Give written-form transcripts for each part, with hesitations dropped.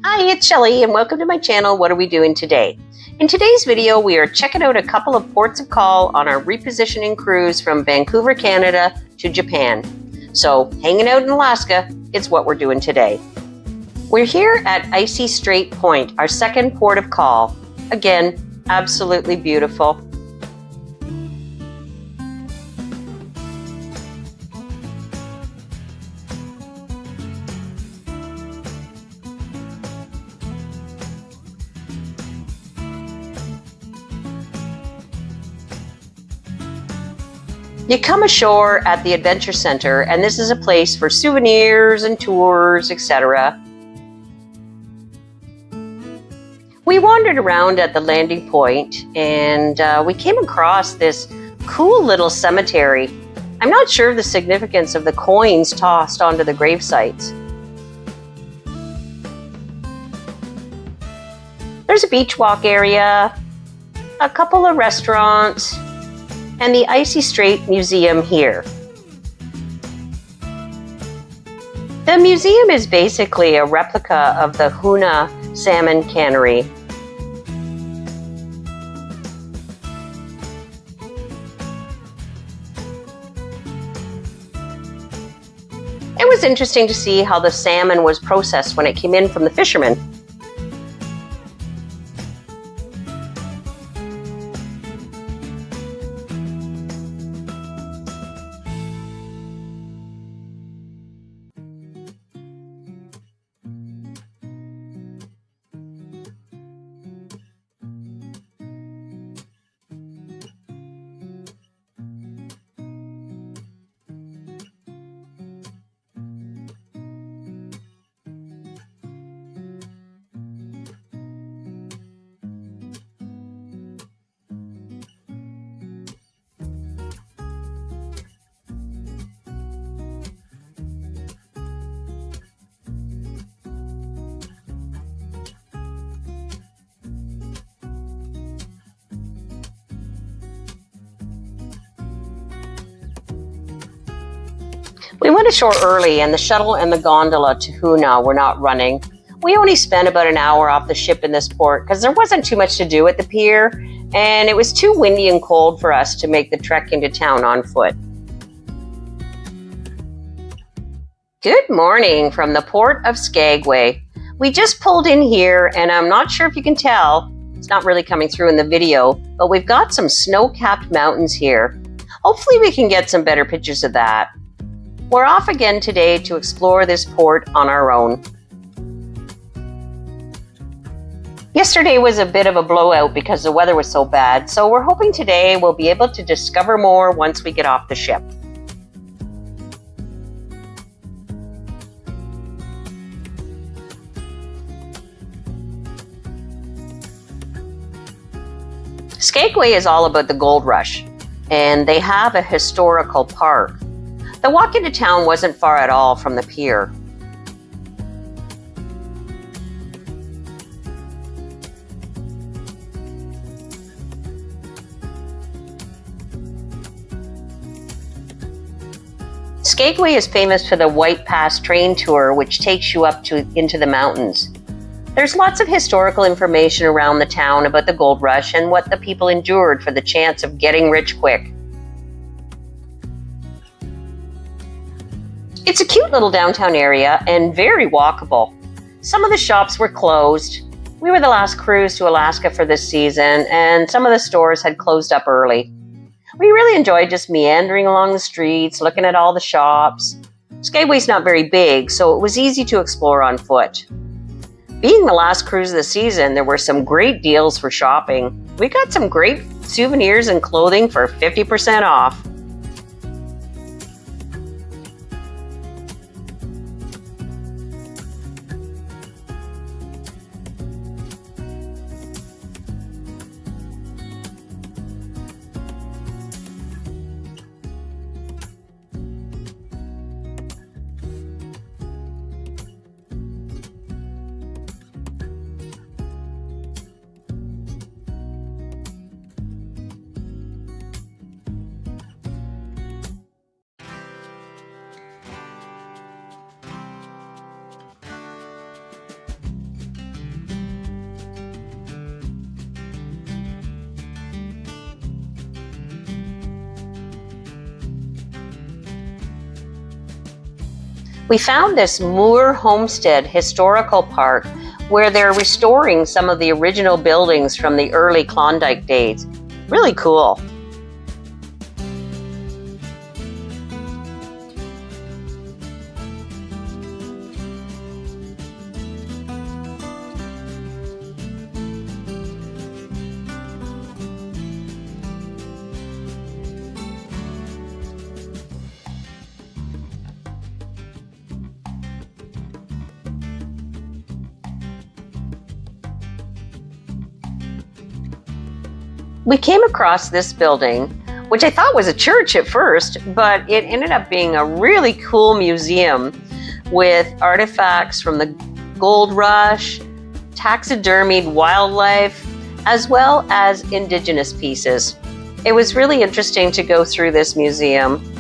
Hi, it's Shelly and welcome to my channel. What are we doing today? In today's video, we are checking out a couple of ports of call on our repositioning cruise from Vancouver, Canada to Japan. So hanging out in Alaska is what we're doing today. We're here at Icy Strait Point, our second port of call. Again, absolutely beautiful. You come ashore at the Adventure Center, and this is a place for souvenirs and tours, etc. We wandered around at the landing point, and we came across this cool little cemetery. I'm not sure of the significance of the coins tossed onto the grave sites. There's a beach walk area, a couple of restaurants, and the Icy Strait Museum here. The museum is basically a replica of the Hoonah salmon cannery. It was interesting to see how the salmon was processed when it came in from the fishermen. We went ashore early, and the shuttle and the gondola to Hoonah were not running. We only spent about an hour off the ship in this port because there wasn't too much to do at the pier, and it was too windy and cold for us to make the trek into town on foot. Good morning from the port of Skagway. We just pulled in here, and I'm not sure if you can tell, it's not really coming through in the video, but we've got some snow-capped mountains here. Hopefully we can get some better pictures of that. We're off again today to explore this port on our own. Yesterday was a bit of a blowout because the weather was so bad, so we're hoping today we'll be able to discover more once we get off the ship. Skagway is all about the gold rush, and they have a historical park. The walk into town wasn't far at all from the pier. Skagway is famous for the White Pass train tour, which takes you up into the mountains. There's lots of historical information around the town about the gold rush and what the people endured for the chance of getting rich quick. It's a cute little downtown area and very walkable. Some of the shops were closed. We were the last cruise to Alaska for this season, and some of the stores had closed up early. We really enjoyed just meandering along the streets, looking at all the shops. Skagway's not very big, so it was easy to explore on foot. Being the last cruise of the season, there were some great deals for shopping. We got some great souvenirs and clothing for 50% off. We found this Moore Homestead Historical Park where they're restoring some of the original buildings from the early Klondike days. Really cool. We came across this building, which I thought was a church at first, but it ended up being a really cool museum with artifacts from the gold rush, taxidermied wildlife, as well as indigenous pieces. It was really interesting to go through this museum.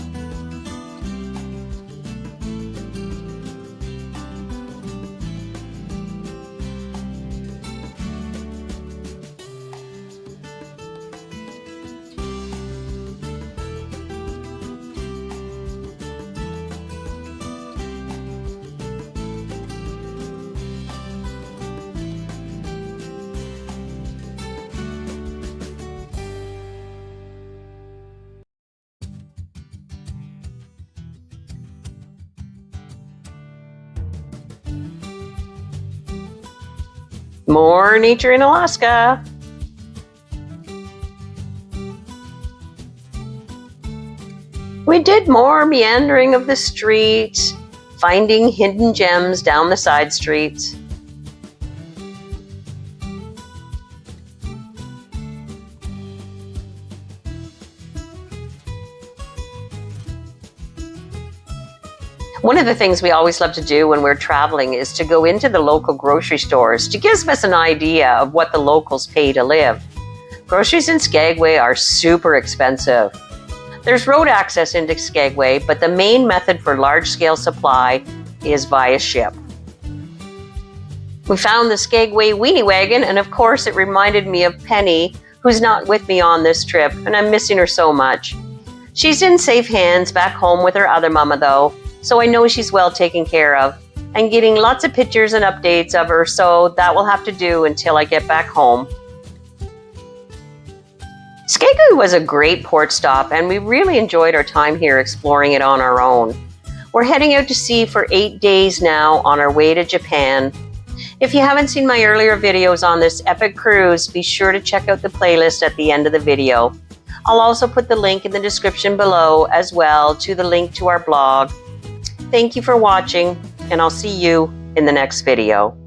More nature in Alaska. We did more meandering of the streets, finding hidden gems down the side streets. One of the things we always love to do when we're traveling is to go into the local grocery stores to give us an idea of what the locals pay to live. Groceries in Skagway are super expensive. There's road access into Skagway, but the main method for large-scale supply is via ship. We found the Skagway weenie wagon, and of course it reminded me of Penny, who's not with me on this trip, and I'm missing her so much. She's in safe hands back home with her other mama though, so I know she's well taken care of. I'm getting lots of pictures and updates of her, so that will have to do until I get back home. Skagway was a great port stop, and we really enjoyed our time here exploring it on our own. We're heading out to sea for 8 days now on our way to Japan. If you haven't seen my earlier videos on this epic cruise, be sure to check out the playlist at the end of the video. I'll also put the link in the description below as well to the link to our blog. Thank you for watching, and I'll see you in the next video.